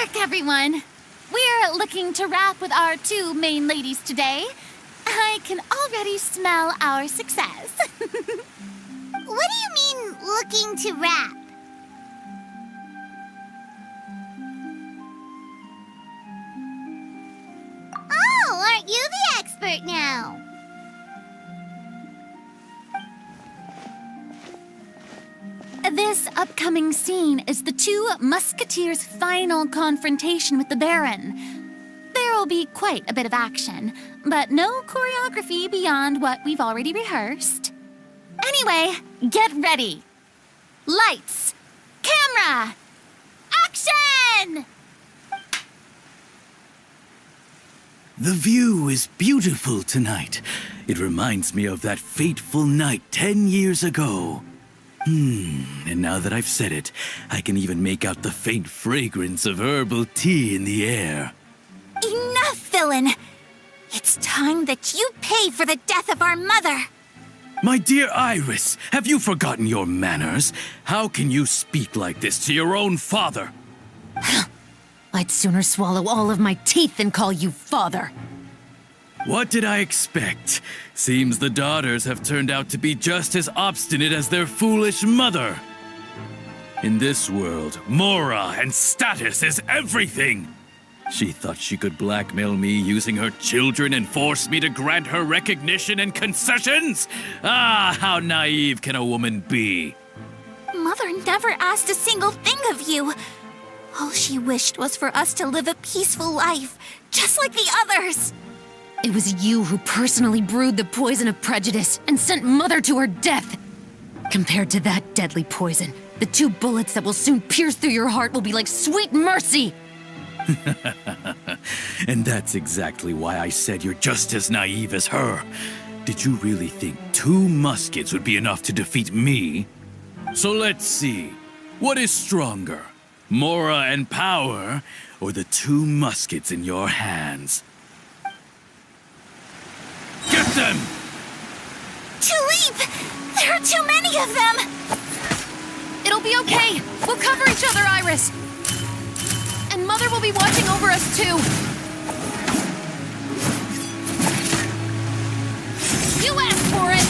work, everyone! We're looking to wrap with our two main ladies today. I can already smell our success. What do you mean, looking to wrap? Oh, aren't you the expert now? This upcoming scene is the two musketeers' final confrontation with the Baron. There will be quite a bit of action, but no choreography beyond what we've already rehearsed. Anyway, get ready. Lights, camera, action! The view is beautiful tonight. It reminds me of that fateful night 10 years ago. And now that I've said it, I can even make out the faint fragrance of herbal tea in the air. Enough, villain! It's time that you pay for the death of our mother! My dear Iris, have you forgotten your manners? How can you speak like this to your own father? I'd sooner swallow all of my teeth than call you father. What did I expect? Seems the daughters have turned out to be just as obstinate as their foolish mother. In this world, Mora and status is everything. She thought she could blackmail me using her children and force me to grant her recognition and concessions? Ah, how naive can a woman be? Mother never asked a single thing of you. All she wished was for us to live a peaceful life, just like the others. It was you who personally brewed the poison of prejudice and sent Mother to her death. Compared to that deadly poison, the two bullets that will soon pierce through your heart will be like sweet mercy. And that's exactly why I said you're just as naive as her. Did you really think 2 muskets would be enough to defeat me? So let's see. What is stronger? Mora and power, or the 2 muskets in your hands? Get them! Tulip! There are too many of them! It'll be okay. We'll cover each other, Iris. And Mother will be watching over us, too. You asked for it!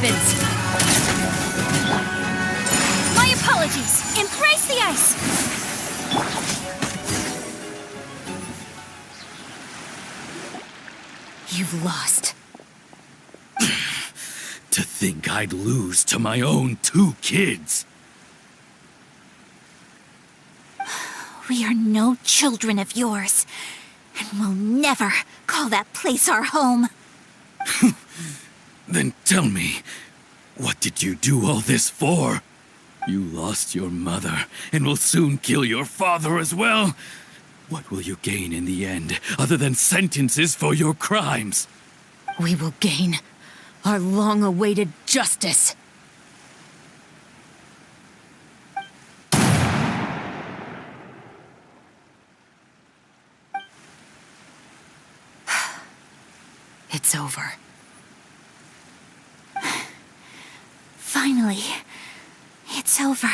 weapons! My apologies. Embrace the ice. You've lost. To think I'd lose to my own 2 kids. We are no children of yours, and we'll never call that place our home. Then tell me, what did you do all this for? You lost your mother, and will soon kill your father as well. What will you gain in the end, other than sentences for your crimes? We will gain Our long-awaited justice. It's over. Finally, it's over.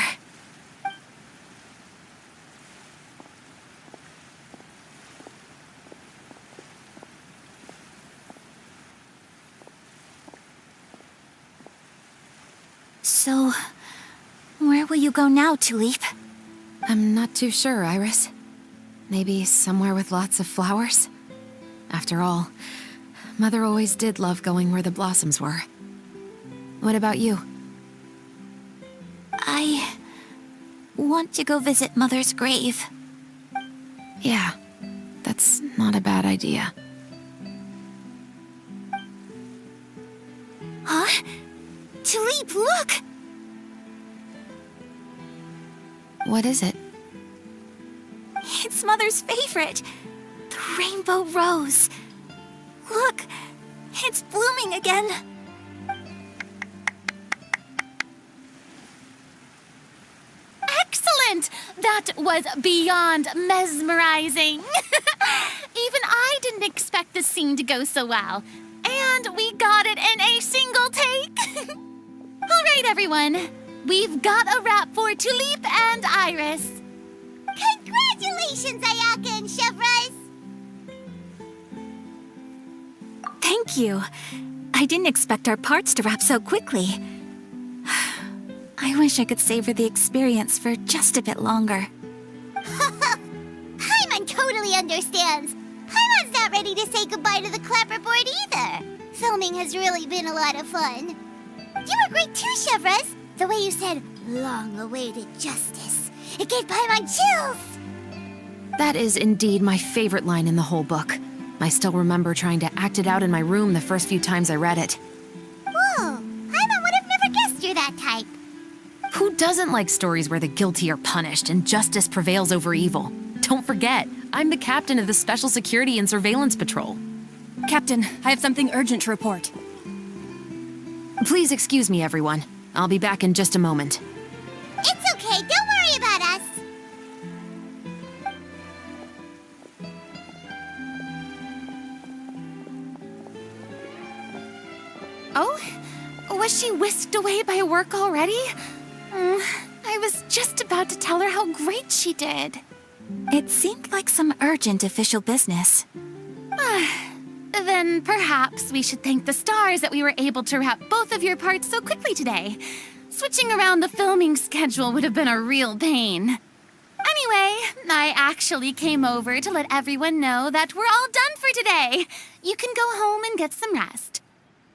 So, where will you go now, Tulip? I'm not too sure, Iris. Maybe somewhere with lots of flowers? After all, Mother always did love going where the blossoms were. What about you? I want to go visit Mother's grave. Yeah, that's not a bad idea. Huh? Tulip, look! What is it? It's Mother's favorite. The rainbow rose. Look, it's blooming again. Excellent! That was beyond mesmerizing. Even I didn't expect this scene to go so well. And we got it in a single take. All right, everyone. We've got a wrap for Tulip and Iris. Congratulations, Ayaka and Chevres! Thank you. I didn't expect our parts to wrap so quickly. I wish I could savor the experience for just a bit longer. Paimon totally understands. Paimon's not ready to say goodbye to the clapperboard either. Filming has really been a lot of fun. You were great too, Chevres. The way you said, long-awaited justice. It gave Paimon chills. That is indeed my favorite line in the whole book. I still remember trying to act it out in my room the first few times I read it. Whoa, Paimon would have never guessed you're that type. Who doesn't like stories where the guilty are punished and justice prevails over evil? Don't forget, I'm the captain of the Special Security and Surveillance Patrol. Captain, I have something urgent to report. Please excuse me, everyone. I'll be back in just a moment. It's okay, don't worry about us. Oh? Was she whisked away by work already? I was just about to tell her how great she did. It seemed like some urgent official business. Then perhaps we should thank the stars that we were able to wrap both of your parts so quickly today. Switching around the filming schedule would have been a real pain. Anyway, I actually came over to let everyone know that we're all done for today. You can go home and get some rest.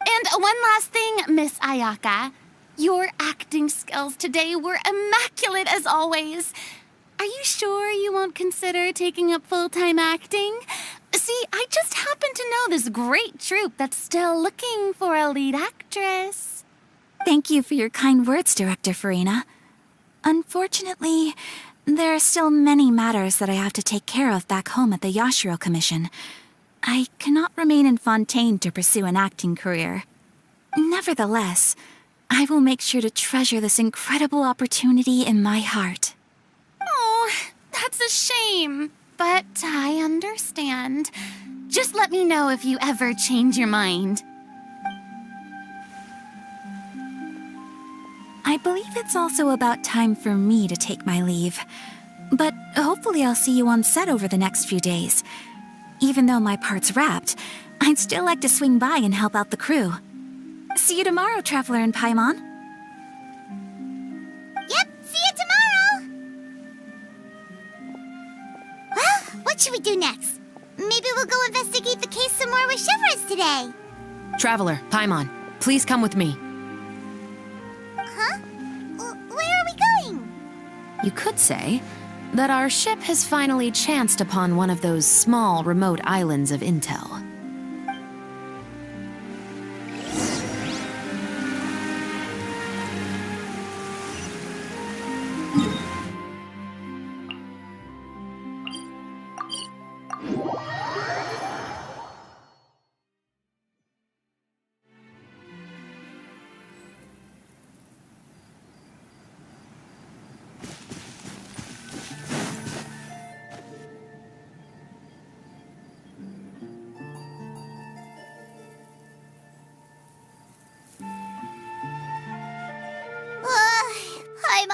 And one last thing, Miss Ayaka. Your acting skills today were immaculate as always. Are you sure you won't consider taking up full-time acting? See, I just happen to know this great troupe that's still looking for a lead actress. Thank you for your kind words, Director Farina. Unfortunately, there are still many matters that I have to take care of back home at the Yashiro Commission. I cannot remain in Fontaine to pursue an acting career. Nevertheless, I will make sure to treasure this incredible opportunity in my heart. Oh, that's a shame. But I understand. Just let me know if you ever change your mind. I believe it's also about time for me to take my leave. But hopefully I'll see you on set over the next few days. Even though my part's wrapped, I'd still like to swing by and help out the crew. See you tomorrow, Traveler and Paimon. Yep, see you tomorrow. Well, what should we do next? Maybe we'll go investigate the case some more with Chevres today. Traveler, Paimon, please come with me. Huh? Where are we going? You could say that our ship has finally chanced upon one of those small, remote islands of intel.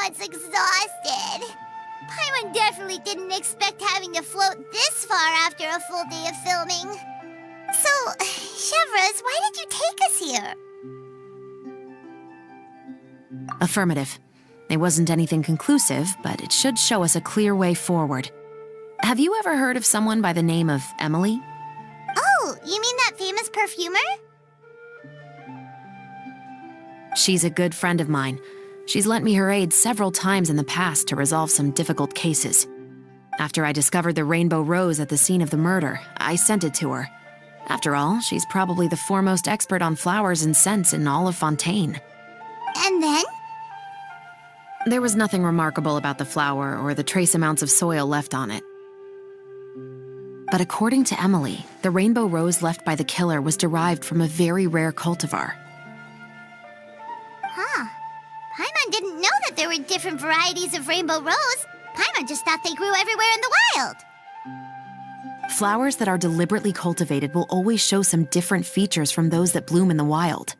Paimon's exhausted. Paimon definitely didn't expect having to float this far after a full day of filming. So, Chevreuse, why did you take us here? Affirmative. It wasn't anything conclusive, but it should show us a clear way forward. Have you ever heard of someone by the name of Emily? Oh, you mean that famous perfumer? She's a good friend of mine. She's lent me her aid several times in the past to resolve some difficult cases. After I discovered the rainbow rose at the scene of the murder, I sent it to her. After all, she's probably the foremost expert on flowers and scents in all of Fontaine. And then? There was nothing remarkable about the flower or the trace amounts of soil left on it. But according to Emily, the rainbow rose left by the killer was derived from a very rare cultivar. Huh. Paimon didn't know that there were different varieties of rainbow rose. Paimon just thought they grew everywhere in the wild. Flowers that are deliberately cultivated will always show some different features from those that bloom in the wild.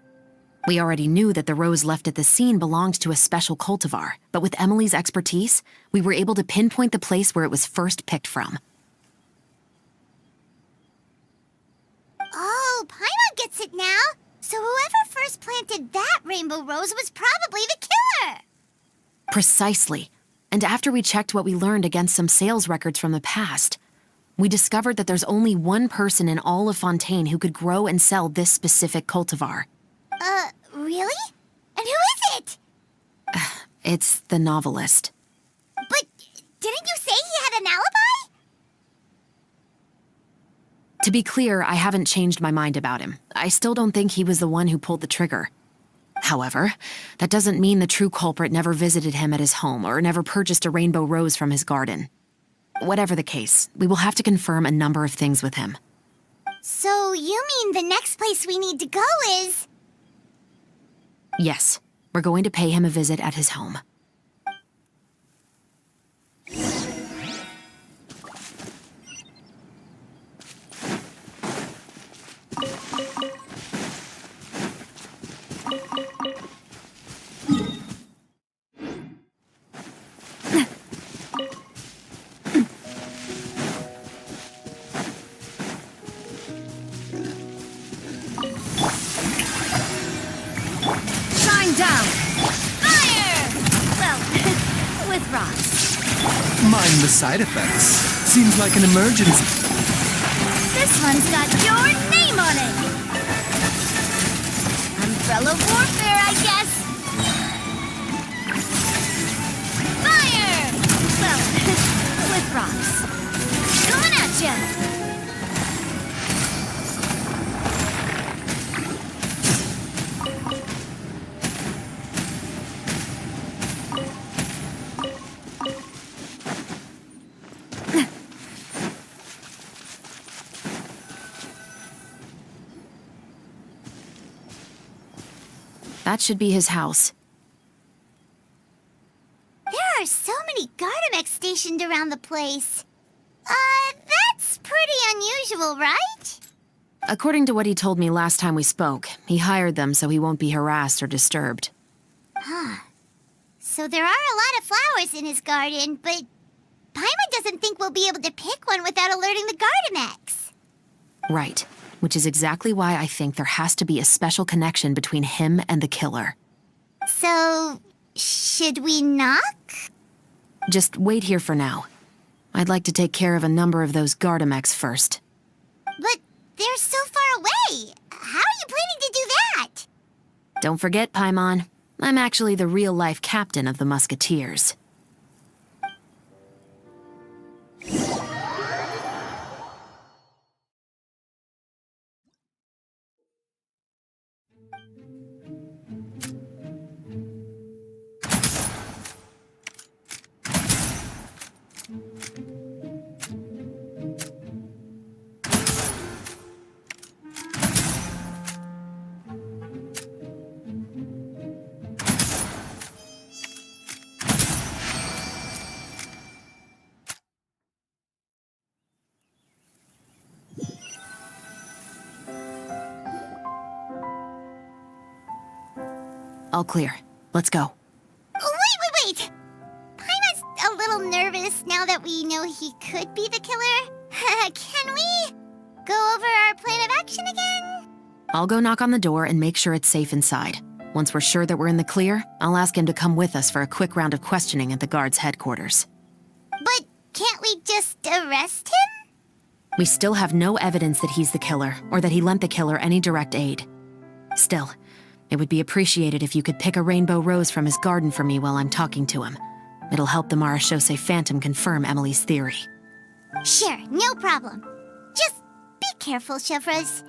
We already knew that the rose left at the scene belonged to a special cultivar, but with Emily's expertise, we were able to pinpoint the place where it was first picked from. Oh, Paimon gets it now. So whoever first planted that rainbow rose was probably the killer. Precisely. And after we checked what we learned against some sales records from the past, we discovered that there's only one person in all of Fontaine who could grow and sell this specific cultivar. Really? And who is it? It's the novelist. But didn't you say he had an alibi? To be clear, I haven't changed my mind about him. I still don't think he was the one who pulled the trigger. However, that doesn't mean the true culprit never visited him at his home or never purchased a rainbow rose from his garden. Whatever the case, we will have to confirm a number of things with him. So you mean the next place we need to go is... Yes, we're going to pay him a visit at his home. Mind the side effects. Seems like an emergency. This one's got your name on it! Umbrella warfare, I guess! Fire! Well, with rocks. Coming at ya! That should be his house. There are so many Gardamex stationed around the place. That's pretty unusual, right? According to what he told me last time we spoke, he hired them so he won't be harassed or disturbed. So there are a lot of flowers in his garden, but Paimon doesn't think we'll be able to pick one without alerting the Gardamex. Right, which is exactly why I think there has to be a special connection between him and the killer. So, should we knock? Just wait here for now. I'd like to take care of a number of those Gardamex first. But they're so far away. How are you planning to do that? Don't forget, Paimon, I'm actually the real-life captain of the Musketeers. All clear. Let's go. Wait! now that we know he could be the killer, can we go over our plan of action again? I'll go knock on the door and make sure it's safe inside. Once we're sure that we're in the clear, I'll ask him to come with us for a quick round of questioning at the guard's headquarters. But can't we just arrest him? We still have no evidence that he's the killer, or that he lent the killer any direct aid. Still, it would be appreciated if you could pick a rainbow rose from his garden for me while I'm talking to him. It'll help the Marachose Phantom confirm Emily's theory. Sure, no problem. Just be careful, Chevreuse.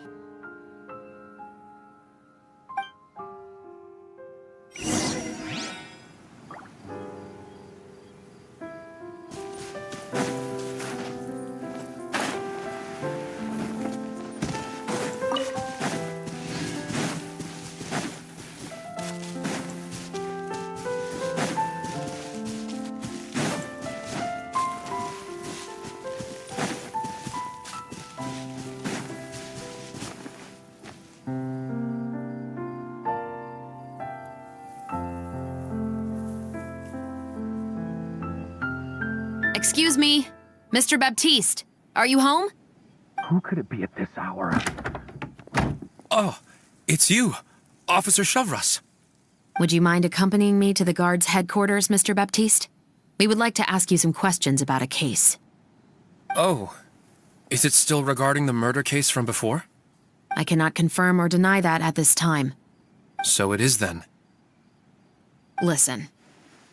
Excuse me, Mr. Baptiste, are you home? Who could it be at this hour? Oh, it's you, Officer Chevreuse. Would you mind accompanying me to the guard's headquarters, Mr. Baptiste? We would like to ask you some questions about a case. Oh, is it still regarding the murder case from before? I cannot confirm or deny that at this time. So it is then. Listen,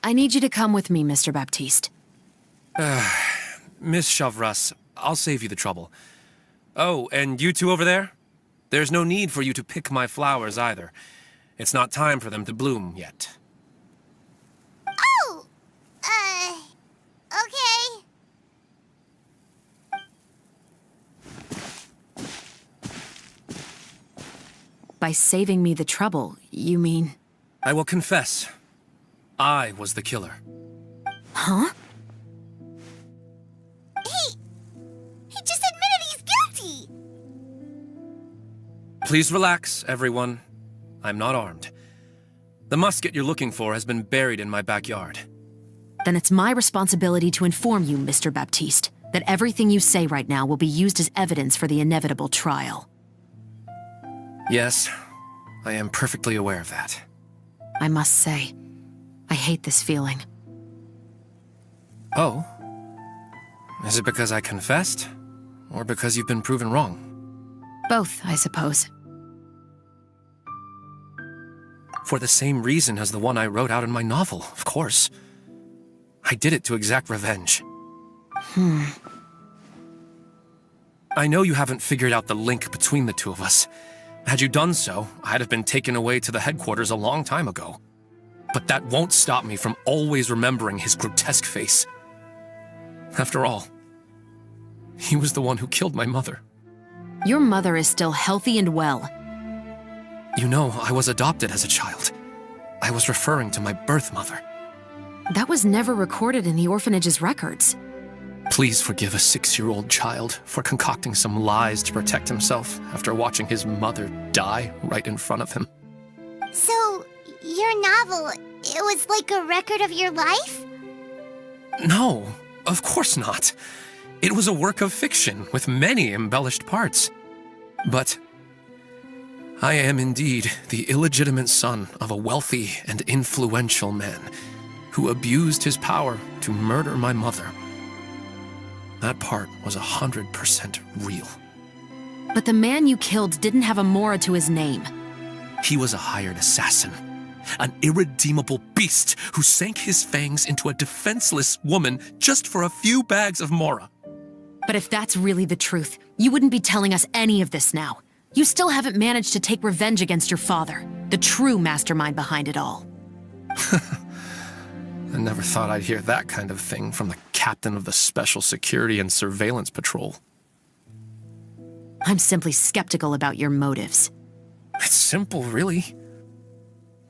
I need you to come with me, Mr. Baptiste. Miss Chevreuse, I'll save you the trouble. Oh, and you two over there? There's no need for you to pick my flowers either. It's not time for them to bloom yet. Oh! Okay. By saving me the trouble, you mean... I will confess, I was the killer. Huh? He just admitted he's guilty! Please relax, everyone. I'm not armed. The musket you're looking for has been buried in my backyard. Then it's my responsibility to inform you, Mr. Baptiste, that everything you say right now will be used as evidence for the inevitable trial. Yes, I am perfectly aware of that. I must say, I hate this feeling. Oh? Is it because I confessed? Or because you've been proven wrong? Both, I suppose. For the same reason as the one I wrote out in my novel, of course. I did it to exact revenge. I know you haven't figured out the link between the two of us. Had you done so, I'd have been taken away to the headquarters a long time ago. But that won't stop me from always remembering his grotesque face. After all, he was the one who killed my mother. Your mother is still healthy and well. You know, I was adopted as a child. I was referring to my birth mother. That was never recorded in the orphanage's records. Please forgive a 6-year-old child for concocting some lies to protect himself after watching his mother die right in front of him. So, your novel, it was like a record of your life? No, of course not. It was a work of fiction with many embellished parts. But I am indeed the illegitimate son of a wealthy and influential man who abused his power to murder my mother. That part was 100% real. But the man you killed didn't have a Mora to his name. He was a hired assassin, an irredeemable beast who sank his fangs into a defenseless woman just for a few bags of Mora. But if that's really the truth, you wouldn't be telling us any of this now. You still haven't managed to take revenge against your father, the true mastermind behind it all. I never thought I'd hear that kind of thing from the captain of the Special Security and Surveillance Patrol. I'm simply skeptical about your motives. It's simple, really.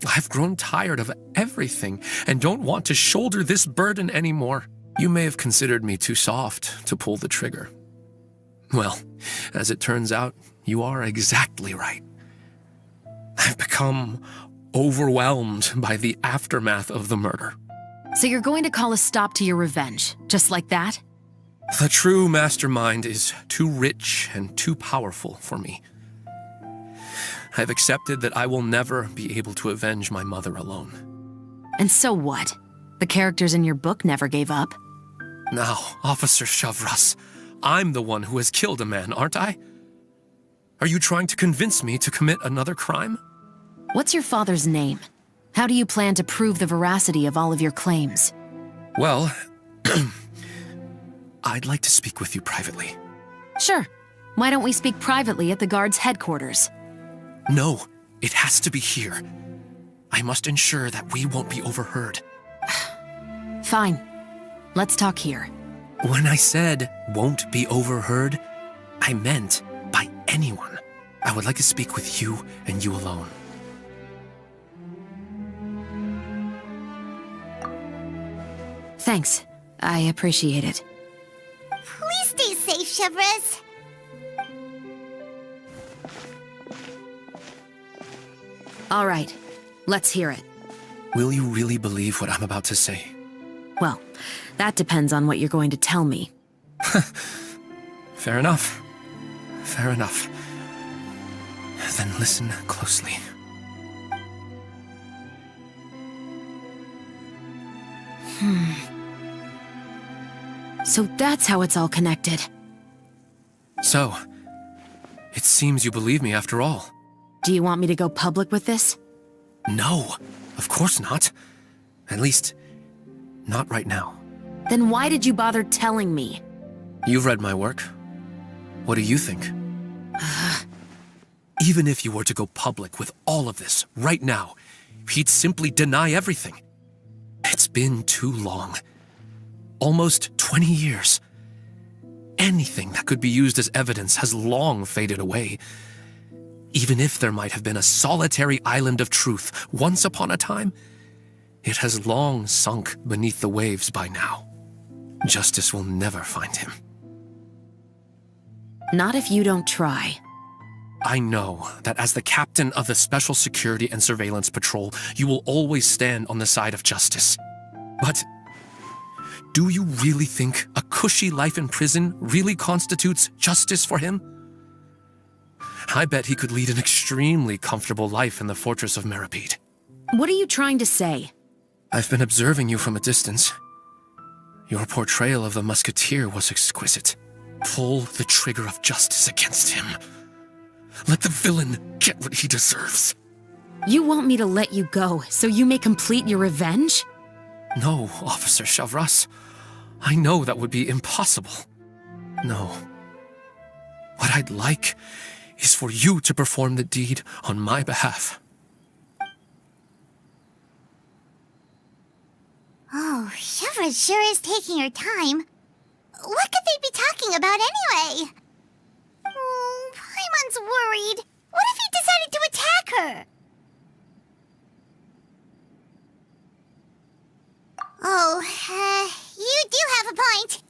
I've grown tired of everything and don't want to shoulder this burden anymore. You may have considered me too soft to pull the trigger. Well, as it turns out, you are exactly right. I've become overwhelmed by the aftermath of the murder. So you're going to call a stop to your revenge, just like that? The true mastermind is too rich and too powerful for me. I've accepted that I will never be able to avenge my mother alone. And so what? The characters in your book never gave up. Now, Officer Shavras, I'm the one who has killed a man, aren't I? Are you trying to convince me to commit another crime? What's your father's name? How do you plan to prove the veracity of all of your claims? Well, I'd like to speak with you privately. Sure. Why don't we speak privately at the guard's headquarters? No, it has to be here. I must ensure that we won't be overheard. Fine. Let's talk here. When I said won't be overheard, I meant by anyone. I would like to speak with you and you alone. Thanks. I appreciate it. Please stay safe, Chevres. All right. Let's hear it. Will you really believe what I'm about to say? Well, that depends on what you're going to tell me. Fair enough. Fair enough. Then listen closely. So that's how it's all connected. So, it seems you believe me after all. Do you want me to go public with this? No, of course not. At least, not right now. Then why did you bother telling me? You've read my work. What do you think? Even if you were to go public with all of this right now, he'd simply deny everything. It's been too long. Almost 20 years. Anything that could be used as evidence has long faded away. Even if there might have been a solitary island of truth once upon a time, it has long sunk beneath the waves by now. Justice will never find him. Not if you don't try. I know that as the captain of the Special Security and Surveillance Patrol, you will always stand on the side of justice. But do you really think a cushy life in prison really constitutes justice for him? I bet he could lead an extremely comfortable life in the fortress of Meripede. What are you trying to say? I've been observing you from a distance. Your portrayal of the musketeer was exquisite. Pull the trigger of justice against him. Let the villain get what he deserves. You want me to let you go so you may complete your revenge? No, Officer Shavras. I know that would be impossible. No. What I'd like is for you to perform the deed on my behalf. Oh, Chevres sure is taking her time. What could they be talking about anyway? Oh, Paimon's worried. What if he decided to attack her? Oh, you do have a point.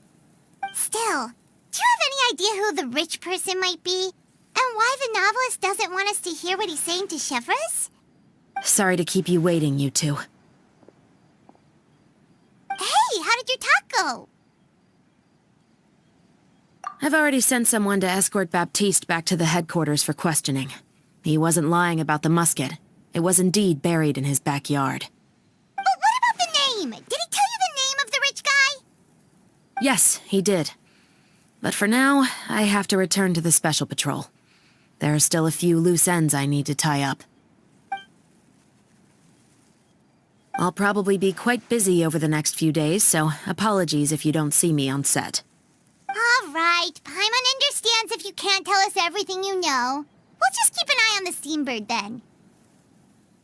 Still, do you have any idea who the rich person might be? And why the novelist doesn't want us to hear what he's saying to Chevres? Sorry to keep you waiting, you two. Hey, how did your talk go? I've already sent someone to escort Baptiste back to the headquarters for questioning. He wasn't lying about the musket. It was indeed buried in his backyard. But what about the name? Did he tell you the name of the rich guy? Yes, he did. But for now, I have to return to the Special Patrol. There are still a few loose ends I need to tie up. I'll probably be quite busy over the next few days, so apologies if you don't see me on set. All right, Paimon understands if you can't tell us everything you know. We'll just keep an eye on the Steambird then.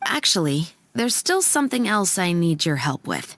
Actually, there's still something else I need your help with.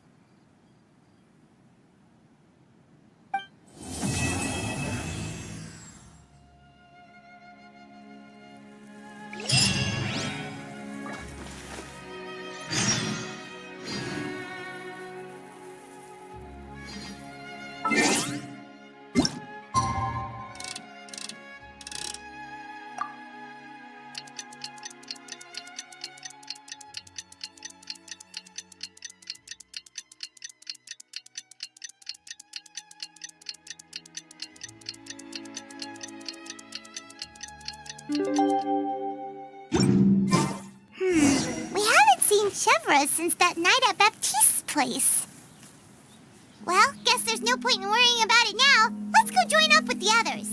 We haven't seen Chevra since that night at Baptiste's place. Well, guess there's no point in worrying about it now. Let's go join up with the others.